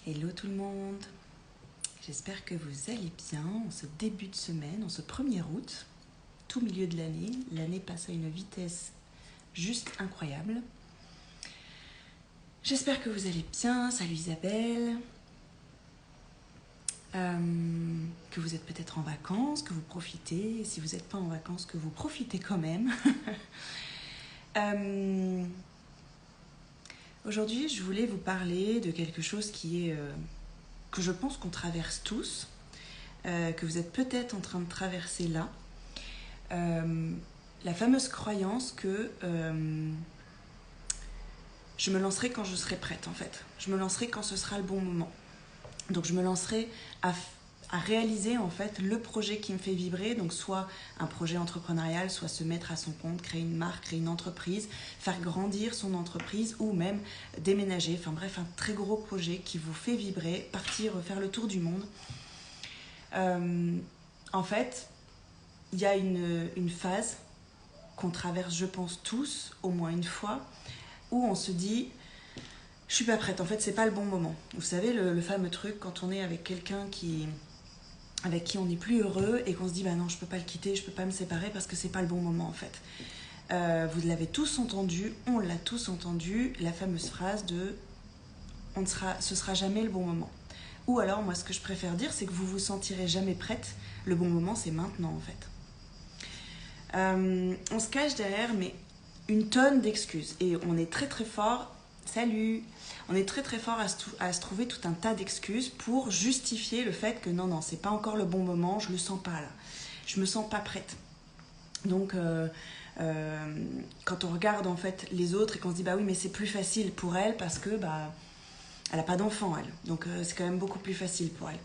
Hello tout le monde, j'espère que vous allez bien en ce début de semaine, en ce 1er août, tout milieu de l'année. L'année passe à une vitesse juste incroyable. J'espère que vous allez bien, salut Isabelle, que vous êtes peut-être en vacances, que vous profitez, et si vous n'êtes pas en vacances, que vous profitez quand même. Aujourd'hui, je voulais vous parler de quelque chose qui est... que je pense qu'on traverse tous, que vous êtes peut-être en train de traverser là. La fameuse croyance que je me lancerai quand je serai prête en fait. Je me lancerai quand ce sera le bon moment. Donc je me lancerai à réaliser en fait le projet qui me fait vibrer, donc soit un projet entrepreneurial, soit se mettre à son compte, créer une marque, créer une entreprise, faire grandir son entreprise ou même déménager, enfin bref, un très gros projet qui vous fait vibrer, partir, faire le tour du monde. En fait, il y a une phase qu'on traverse, je pense, tous, au moins une fois, où on se dit « je suis pas prête, en fait, c'est pas le bon moment ». Vous savez, le fameux truc, quand on est avec quelqu'un avec qui on n'est plus heureux et qu'on se dit « bah non, je peux pas le quitter, je peux pas me séparer parce que c'est pas le bon moment, en fait ». Vous l'avez tous entendu, on l'a tous entendu, la fameuse phrase de « ce sera jamais le bon moment ». Ou alors, moi, ce que je préfère dire, c'est que vous vous sentirez jamais prête. Le bon moment, c'est maintenant, en fait. On se cache derrière, mais une tonne d'excuses. Et on est très, très fort. Salut! On est très, très fort à se trouver tout un tas d'excuses pour justifier le fait que non, c'est pas encore le bon moment, je le sens pas, là. Je me sens pas prête. Donc, quand on regarde, en fait, les autres et qu'on se dit, bah oui, mais c'est plus facile pour elle parce que, elle n'a pas d'enfant, elle. Donc, c'est quand même beaucoup plus facile pour elle.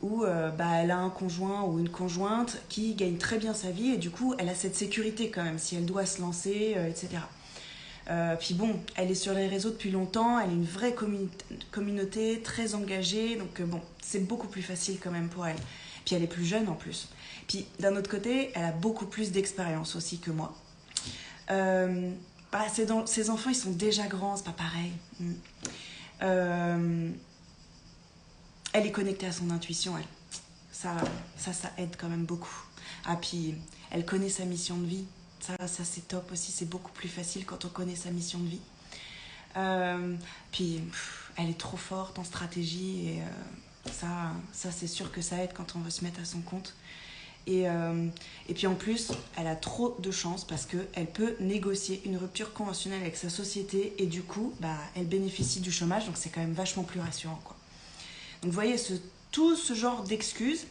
Ou elle a un conjoint ou une conjointe qui gagne très bien sa vie et du coup, elle a cette sécurité quand même, si elle doit se lancer, etc. Puis bon, elle est sur les réseaux depuis longtemps, elle est une vraie communauté, très engagée, donc c'est beaucoup plus facile quand même pour elle. Puis elle est plus jeune en plus. Puis d'un autre côté, elle a beaucoup plus d'expérience aussi que moi. Ses enfants, ils sont déjà grands, c'est pas pareil. Elle est connectée à son intuition, elle. Ça aide quand même beaucoup. Ah, puis elle connaît sa mission de vie. Ça c'est top aussi, c'est beaucoup plus facile quand on connaît sa mission de vie. Puis elle est trop forte en stratégie et ça c'est sûr que ça aide quand on veut se mettre à son compte. Et puis en plus, elle a trop de chance parce qu'elle peut négocier une rupture conventionnelle avec sa société et du coup, elle bénéficie du chômage, donc c'est quand même vachement plus rassurant, quoi. Donc vous voyez, tout ce genre d'excuses,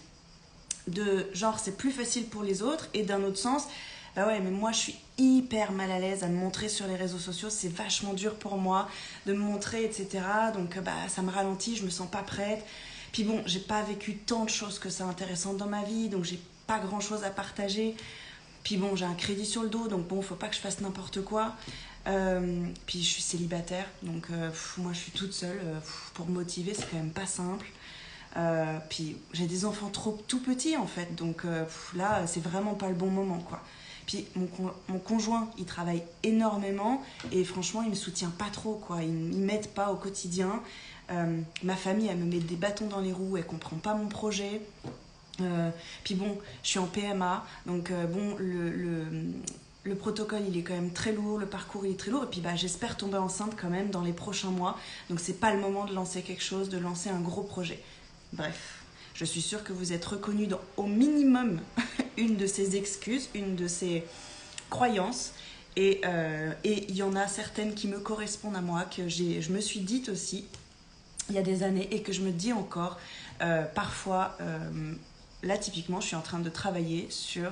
de genre c'est plus facile pour les autres, et d'un autre sens, ouais, mais moi je suis hyper mal à l'aise à me montrer sur les réseaux sociaux, c'est vachement dur pour moi de me montrer, etc. Donc ça me ralentit, je me sens pas prête. Puis bon, j'ai pas vécu tant de choses que ça intéressantes dans ma vie, donc j'ai pas grand chose à partager. Puis bon, j'ai un crédit sur le dos, donc bon, faut pas que je fasse n'importe quoi. Puis je suis célibataire, donc moi je suis toute seule, pour me motiver c'est quand même pas simple. Puis j'ai des enfants tout petits en fait, donc là c'est vraiment pas le bon moment, quoi. Puis mon conjoint il travaille énormément et franchement il me soutient pas trop, quoi. Il m'aide pas au quotidien. Ma famille elle me met des bâtons dans les roues, elle comprend pas mon projet. Puis bon, je suis en PMA, donc le protocole il est quand même très lourd, le parcours il est très lourd, et puis j'espère tomber enceinte quand même dans les prochains mois, donc c'est pas le moment de lancer quelque chose, de lancer un gros projet. Bref, je suis sûre que vous êtes reconnus dans au minimum une de ces excuses, une de ces croyances, et il y en a certaines qui me correspondent à moi, que je me suis dite aussi il y a des années et que je me dis encore parfois. Là, typiquement, je suis en train de travailler sur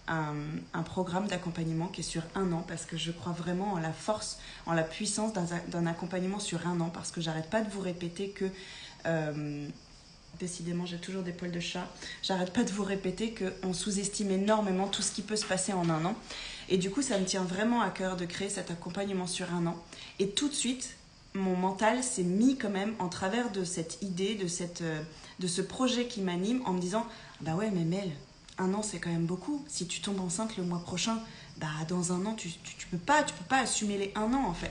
un programme d'accompagnement qui est sur 1 an parce que je crois vraiment en la force, en la puissance d'un accompagnement sur 1 an, parce que j'arrête pas de vous répéter que... décidément, j'ai toujours des poils de chat. J'arrête pas de vous répéter qu'on sous-estime énormément tout ce qui peut se passer en 1 an. Et du coup, ça me tient vraiment à cœur de créer cet accompagnement sur 1 an. Et tout de suite, mon mental s'est mis quand même en travers de cette idée, de ce projet qui m'anime, en me disant « bah ouais, mais Mel, 1 an c'est quand même beaucoup. Si tu tombes enceinte le mois prochain, dans 1 an, tu peux pas assumer les 1 an en fait. »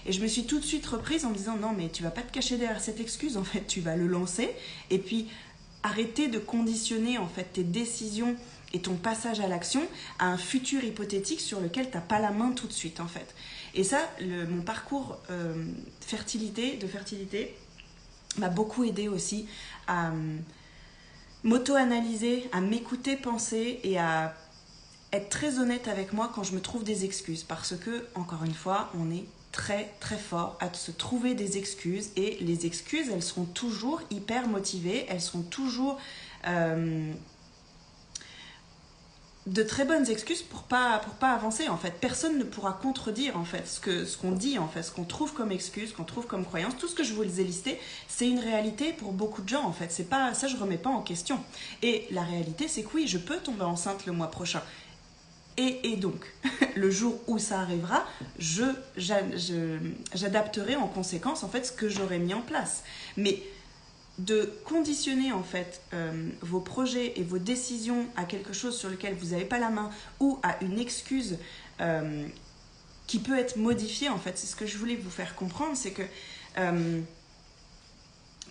Et je me suis tout de suite reprise en me disant non mais tu vas pas te cacher derrière cette excuse, en fait tu vas le lancer et puis arrêter de conditionner en fait tes décisions et ton passage à l'action à un futur hypothétique sur lequel tu n'as pas la main tout de suite en fait. Et ça, mon parcours de fertilité m'a beaucoup aidé aussi à m'auto-analyser, à m'écouter penser et à être très honnête avec moi quand je me trouve des excuses. Parce que, encore une fois, on est très très fort à se trouver des excuses et les excuses, elles seront toujours hyper motivées, elles seront toujours de très bonnes excuses pour pas avancer en fait. Personne ne pourra contredire en fait ce qu'on dit en fait, ce qu'on trouve comme excuse, qu'on trouve comme croyance. Tout ce que je vous ai listé, c'est une réalité pour beaucoup de gens en fait. C'est pas ça, je remets pas en question. Et la réalité, c'est que oui, je peux tomber enceinte le mois prochain. Et donc, le jour où ça arrivera, j'adapterai en conséquence en fait ce que j'aurais mis en place. Mais de conditionner en fait vos projets et vos décisions à quelque chose sur lequel vous n'avez pas la main ou à une excuse qui peut être modifiée en fait, c'est ce que je voulais vous faire comprendre, c'est que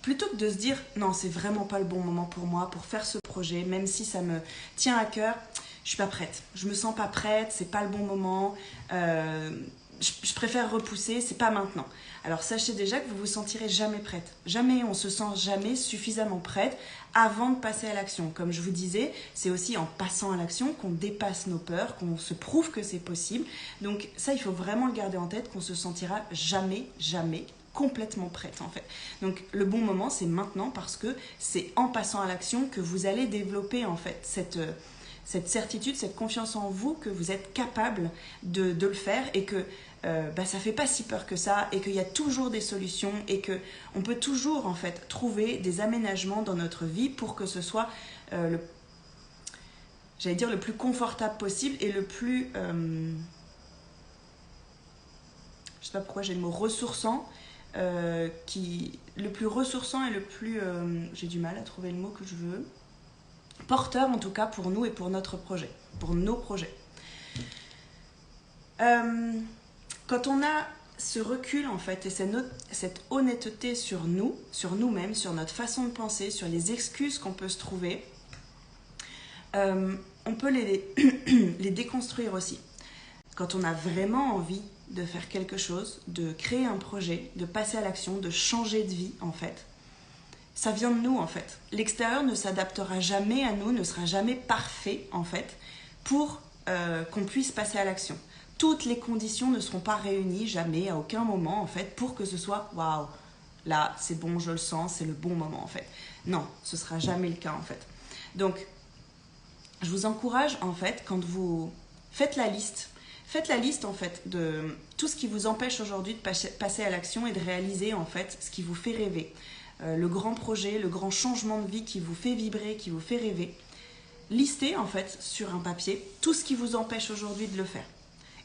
plutôt que de se dire non c'est vraiment pas le bon moment pour moi pour faire ce projet, même si ça me tient à cœur, je suis pas prête, je me sens pas prête, c'est pas le bon moment, je préfère repousser, c'est pas maintenant. Alors sachez déjà que vous vous sentirez jamais prête. Jamais, on se sent jamais suffisamment prête avant de passer à l'action. Comme je vous disais, c'est aussi en passant à l'action qu'on dépasse nos peurs, qu'on se prouve que c'est possible. Donc ça, il faut vraiment le garder en tête, qu'on se sentira jamais complètement prête en fait. Donc le bon moment, c'est maintenant parce que c'est en passant à l'action que vous allez développer en fait cette certitude, cette confiance en vous que vous êtes capable de le faire et que ça fait pas si peur que ça et qu'il y a toujours des solutions et qu'on peut toujours en fait trouver des aménagements dans notre vie pour que ce soit le plus confortable possible et le plus je sais pas pourquoi j'ai le mot ressourçant le plus ressourçant et le plus j'ai du mal à trouver le mot que je veux, porteur en tout cas pour nous et pour notre projet, pour nos projets. Quand on a ce recul en fait et cette honnêteté sur nous-mêmes, sur notre façon de penser, sur les excuses qu'on peut se trouver, on peut les déconstruire aussi. Quand on a vraiment envie de faire quelque chose, de créer un projet, de passer à l'action, de changer de vie en fait, ça vient de nous en fait. L'extérieur ne s'adaptera jamais à nous, ne sera jamais parfait en fait pour qu'on puisse passer à l'action. Toutes les conditions ne seront pas réunies jamais, à aucun moment en fait, pour que ce soit waouh, là c'est bon, je le sens, c'est le bon moment en fait. Non, ce sera jamais le cas en fait. Donc, je vous encourage en fait quand vous faites la liste en fait de tout ce qui vous empêche aujourd'hui de passer à l'action et de réaliser en fait ce qui vous fait rêver. Le grand projet, le grand changement de vie qui vous fait vibrer, qui vous fait rêver. Listez en fait sur un papier tout ce qui vous empêche aujourd'hui de le faire.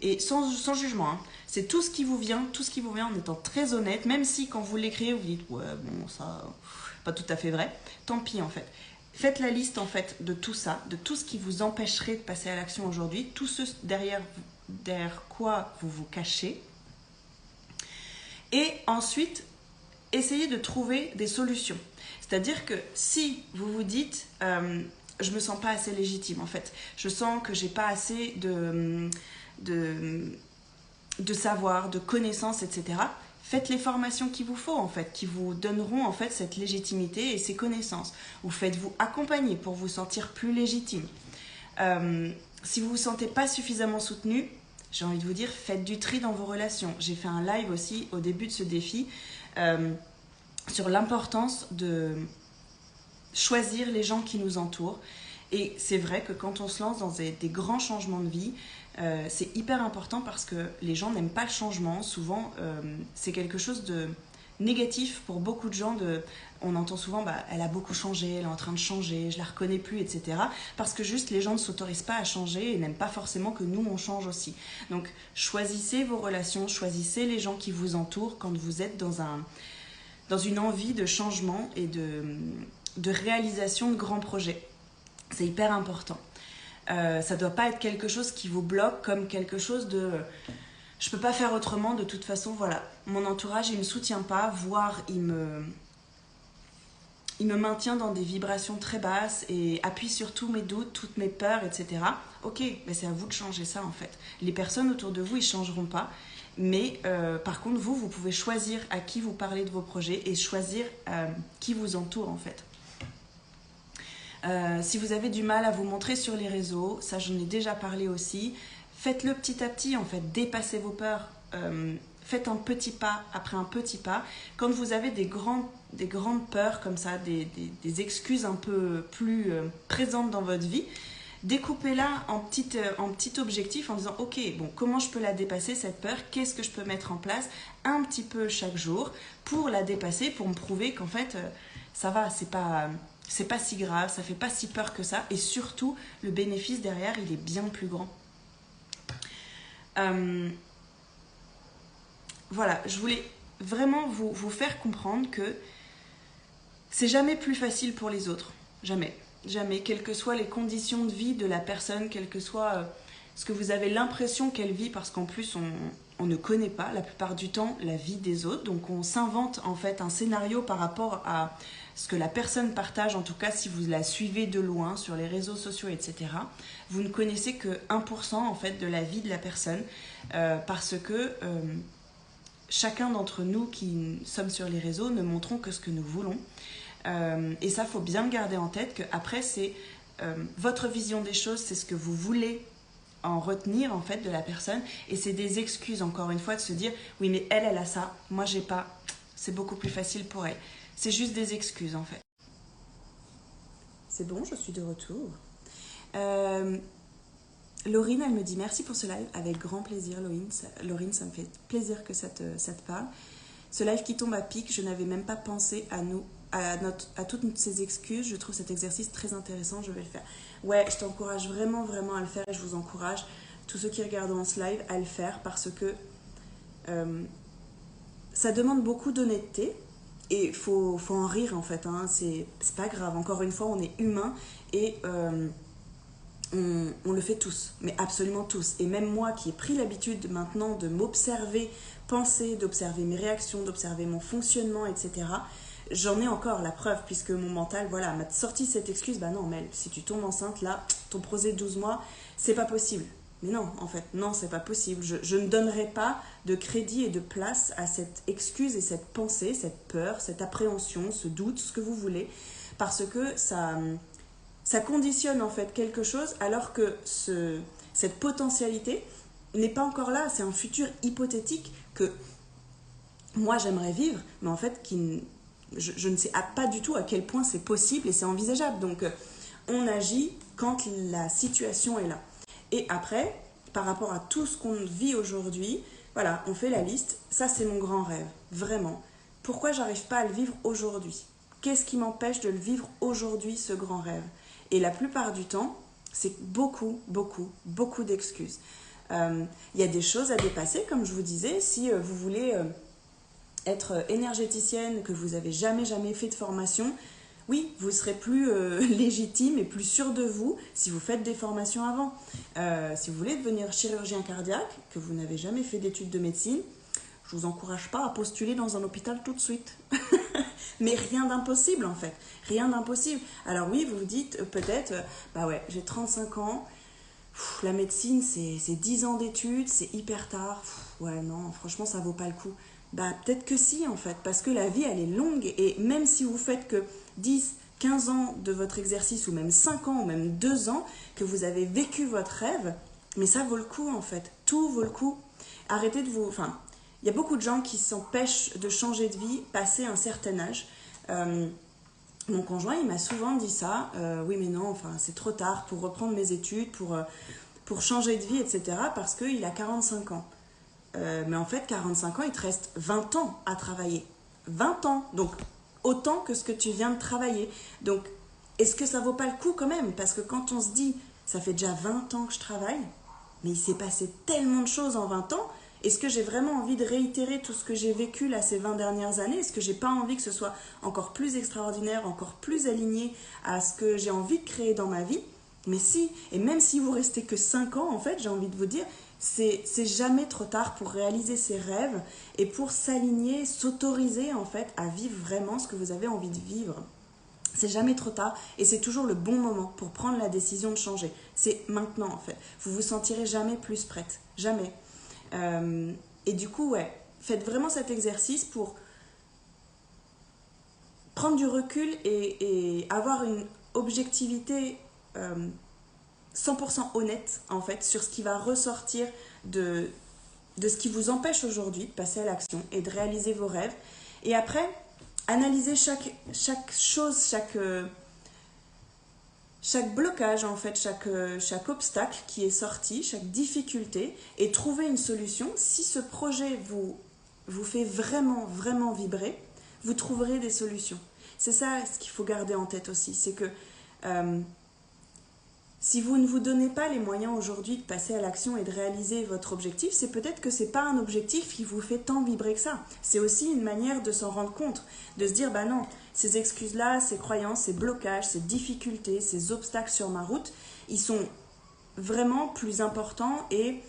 Et sans jugement, hein. C'est tout ce qui vous vient en étant très honnête, même si quand vous l'écrivez, vous dites ouais bon ça, pas tout à fait vrai, tant pis en fait. Faites la liste en fait de tout ça, de tout ce qui vous empêcherait de passer à l'action aujourd'hui, tout ce derrière quoi vous vous cachez. Et ensuite, essayez de trouver des solutions. C'est-à-dire que si vous vous dites je me sens pas assez légitime en fait, je sens que j'ai pas assez de savoir, de connaissances, etc. Faites les formations qu'il vous faut en fait, qui vous donneront en fait cette légitimité et ces connaissances. Ou faites-vous accompagner pour vous sentir plus légitime. Si vous vous sentez pas suffisamment soutenu, j'ai envie de vous dire, faites du tri dans vos relations. J'ai fait un live aussi au début de ce défi sur l'importance de choisir les gens qui nous entourent. Et c'est vrai que quand on se lance dans des grands changements de vie, c'est hyper important parce que les gens n'aiment pas le changement. Souvent, c'est quelque chose de négatif pour beaucoup de gens. On entend souvent elle a beaucoup changé, elle est en train de changer, je la reconnais plus, etc. Parce que juste les gens ne s'autorisent pas à changer et n'aiment pas forcément que nous on change aussi. Donc choisissez vos relations, choisissez les gens qui vous entourent quand vous êtes dans une envie de changement et de réalisation de grands projets. C'est hyper important. Ça ne doit pas être quelque chose qui vous bloque comme quelque chose de je peux pas faire autrement, de toute façon, voilà. Mon entourage, il me soutient pas, voire il me maintient dans des vibrations très basses et appuie sur tous mes doutes, toutes mes peurs, etc. Ok, mais c'est à vous de changer ça en fait. Les personnes autour de vous, ils changeront pas. Mais par contre, vous pouvez choisir à qui vous parlez de vos projets et choisir qui vous entoure en fait. Si vous avez du mal à vous montrer sur les réseaux, ça j'en ai déjà parlé aussi, faites-le petit à petit en fait, dépassez vos peurs. Faites un petit pas après un petit pas. Quand vous avez des grandes peurs comme ça, des excuses un peu plus présentes dans votre vie, découpez-la en petit objectif en disant ok, bon, comment je peux la dépasser cette peur, qu'est-ce que je peux mettre en place un petit peu chaque jour pour la dépasser, pour me prouver qu'en fait ça va, c'est pas si grave, ça fait pas si peur que ça, et surtout le bénéfice derrière il est bien plus grand. Voilà, je voulais vraiment vous faire comprendre que c'est jamais plus facile pour les autres, jamais. Jamais, quelles que soient les conditions de vie de la personne, quel que soit ce que vous avez l'impression qu'elle vit, parce qu'en plus on ne connaît pas la plupart du temps la vie des autres, donc on s'invente en fait un scénario par rapport à ce que la personne partage, en tout cas si vous la suivez de loin sur les réseaux sociaux, etc. Vous ne connaissez que 1% en fait de la vie de la personne, parce que chacun d'entre nous qui sommes sur les réseaux ne montrons que ce que nous voulons. Et ça, faut bien le garder en tête qu'après, c'est votre vision des choses, c'est ce que vous voulez en retenir en fait de la personne. Et c'est des excuses, encore une fois, de se dire oui, mais elle a ça, moi j'ai pas, c'est beaucoup plus facile pour elle. C'est juste des excuses en fait. C'est bon, je suis de retour. Laurine, elle me dit merci pour ce live, avec grand plaisir, Laurine, ça me fait plaisir que ça te parle. Ce live qui tombe à pic, je n'avais même pas pensé à toutes ces excuses. Je trouve cet exercice très intéressant, je vais le faire. Ouais, je t'encourage vraiment, vraiment à le faire, et je vous encourage, tous ceux qui regardent ce live, à le faire, parce que ça demande beaucoup d'honnêteté, et il faut en rire en fait, hein. C'est pas grave, encore une fois, on est humain, et on le fait tous, mais absolument tous. Et même moi qui ai pris l'habitude maintenant de m'observer, penser, d'observer mes réactions, d'observer mon fonctionnement, etc., j'en ai encore la preuve, puisque mon mental, voilà, m'a sorti cette excuse. Bah non, Mel, si tu tombes enceinte, là, ton projet de 12 mois, c'est pas possible. Mais non, en fait, non, c'est pas possible. Je ne donnerai pas de crédit et de place à cette excuse et cette pensée, cette peur, cette appréhension, ce doute, ce que vous voulez, parce que ça conditionne en fait quelque chose, alors que cette potentialité n'est pas encore là. C'est un futur hypothétique que moi j'aimerais vivre, mais en fait je ne sais pas du tout à quel point c'est possible et c'est envisageable. Donc on agit quand la situation est là. Et après, par rapport à tout ce qu'on vit aujourd'hui, voilà, on fait la liste. Ça, c'est mon grand rêve, vraiment. Pourquoi j'arrive pas à le vivre aujourd'hui ? Qu'est-ce qui m'empêche de le vivre aujourd'hui, ce grand rêve ? Et la plupart du temps, c'est beaucoup d'excuses. Il y a des choses à dépasser, comme je vous disais. Si vous voulez être énergéticienne, que vous n'avez jamais fait de formation, oui, vous serez plus légitime et plus sûr de vous si vous faites des formations avant. Si vous voulez devenir chirurgien cardiaque, que vous n'avez jamais fait d'études de médecine, je ne vous encourage pas à postuler dans un hôpital tout de suite. Mais rien d'impossible en fait, rien d'impossible. Alors oui, vous vous dites peut-être, bah ouais, j'ai 35 ans, la médecine c'est 10 ans d'études, c'est hyper tard, ouais non, franchement ça vaut pas le coup. Bah peut-être que si en fait, parce que la vie elle est longue, et même si vous faites que 10, 15 ans de votre exercice, ou même 5 ans, ou même 2 ans, que vous avez vécu votre rêve, mais ça vaut le coup en fait, tout vaut le coup. Arrêtez de vous... Enfin, il y a beaucoup de gens qui s'empêchent de changer de vie passé un certain âge. Mon conjoint, il m'a souvent dit ça. Oui, mais non, enfin, c'est trop tard pour reprendre mes études, pour changer de vie, etc. Parce qu'il a 45 ans. Mais en fait, 45 ans, il te reste 20 ans à travailler. 20 ans, donc autant que ce que tu viens de travailler. Donc, est-ce que ça vaut pas le coup quand même ? Parce que quand on se dit, ça fait déjà 20 ans que je travaille, mais il s'est passé tellement de choses en 20 ans. Est-ce que j'ai vraiment envie de réitérer tout ce que j'ai vécu là ces 20 dernières années ? Est-ce que j'ai pas envie que ce soit encore plus extraordinaire, encore plus aligné à ce que j'ai envie de créer dans ma vie ? Mais si, et même si vous restez que 5 ans, en fait, j'ai envie de vous dire, C'est jamais trop tard pour réaliser ses rêves et pour s'aligner, s'autoriser en fait à vivre vraiment ce que vous avez envie de vivre. C'est jamais trop tard et c'est toujours le bon moment pour prendre la décision de changer. C'est maintenant en fait. Vous vous sentirez jamais plus prête. Jamais. Et du coup, ouais, faites vraiment cet exercice pour prendre du recul et avoir une objectivité 100% honnête en fait sur ce qui va ressortir de ce qui vous empêche aujourd'hui de passer à l'action et de réaliser vos rêves. Et après, analyser chaque chose, chaque blocage en fait, chaque obstacle qui est sorti, chaque difficulté, et trouver une solution. Si ce projet vous fait vraiment, vraiment vibrer, vous trouverez des solutions. C'est ça ce qu'il faut garder en tête aussi, c'est que si vous ne vous donnez pas les moyens aujourd'hui de passer à l'action et de réaliser votre objectif, c'est peut-être que ce n'est pas un objectif qui vous fait tant vibrer que ça. C'est aussi une manière de s'en rendre compte, de se dire, bah non, ces excuses-là, ces croyances, ces blocages, ces difficultés, ces obstacles sur ma route, ils sont vraiment plus importants et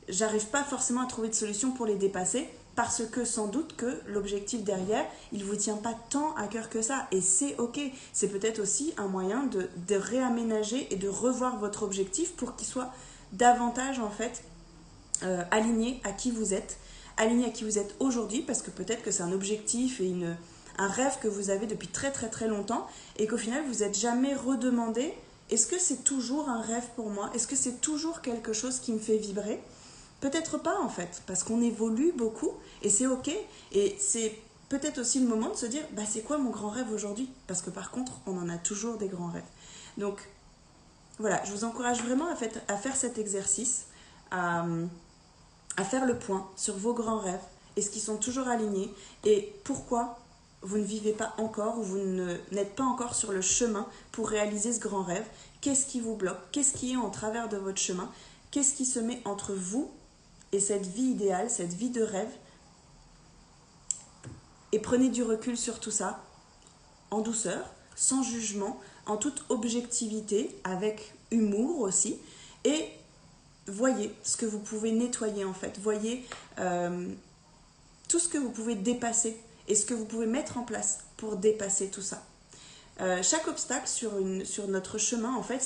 j'arrive pas forcément à trouver de solution pour les dépasser parce que sans doute que l'objectif derrière, il vous tient pas tant à cœur que ça. Et c'est ok. C'est peut-être aussi un moyen de réaménager et de revoir votre objectif pour qu'il soit davantage en fait aligné à qui vous êtes. Aligné à qui vous êtes aujourd'hui, parce que peut-être que c'est un objectif et un rêve que vous avez depuis très très très longtemps et qu'au final vous n'êtes jamais redemandé, est-ce que c'est toujours un rêve pour moi? Est-ce que c'est toujours quelque chose qui me fait vibrer? Peut-être pas en fait, parce qu'on évolue beaucoup et c'est ok. Et c'est peut-être aussi le moment de se dire, bah c'est quoi mon grand rêve aujourd'hui? Parce que par contre, on en a toujours des grands rêves. Donc voilà, je vous encourage vraiment à faire cet exercice, à faire le point sur vos grands rêves. Est-ce qu'ils sont toujours alignés? Et pourquoi vous ne vivez pas encore ou vous n'êtes pas encore sur le chemin pour réaliser ce grand rêve? Qu'est-ce qui vous bloque? Qu'est-ce qui est en travers de votre chemin? Qu'est-ce qui se met entre vous et cette vie idéale, cette vie de rêve? Et prenez du recul sur tout ça, en douceur, sans jugement, en toute objectivité, avec humour aussi, et voyez ce que vous pouvez nettoyer en fait, voyez tout ce que vous pouvez dépasser et ce que vous pouvez mettre en place pour dépasser tout ça. Chaque obstacle sur notre chemin, en fait,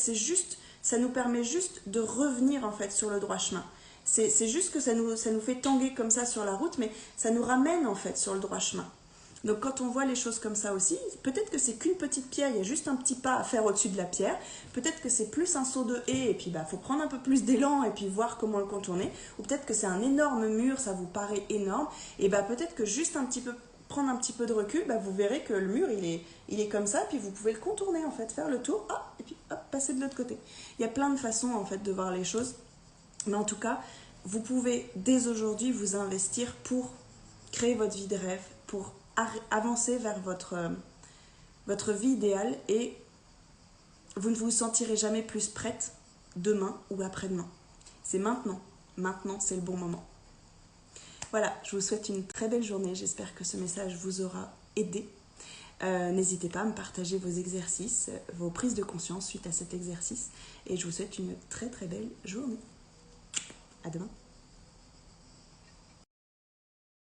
ça nous permet juste de revenir en fait sur le droit chemin. C'est juste que ça nous fait tanguer comme ça sur la route, mais ça nous ramène en fait sur le droit chemin. Donc quand on voit les choses comme ça aussi, peut-être que c'est qu'une petite pierre, il y a juste un petit pas à faire au-dessus de la pierre, peut-être que c'est plus un saut de haie et puis faut prendre un peu plus d'élan et puis voir comment le contourner, ou peut-être que c'est un énorme mur, ça vous paraît énorme, et peut-être que juste prendre un petit peu de recul, vous verrez que le mur il est comme ça, puis vous pouvez le contourner en fait, faire le tour, et puis passer de l'autre côté. Il y a plein de façons en fait de voir les choses. Mais en tout cas, vous pouvez dès aujourd'hui vous investir pour créer votre vie de rêve, pour avancer vers votre vie idéale et vous ne vous sentirez jamais plus prête demain ou après-demain. C'est maintenant. Maintenant, c'est le bon moment. Voilà, je vous souhaite une très belle journée. J'espère que ce message vous aura aidé. N'hésitez pas à me partager vos exercices, vos prises de conscience suite à cet exercice. Et je vous souhaite une très très belle journée. À demain.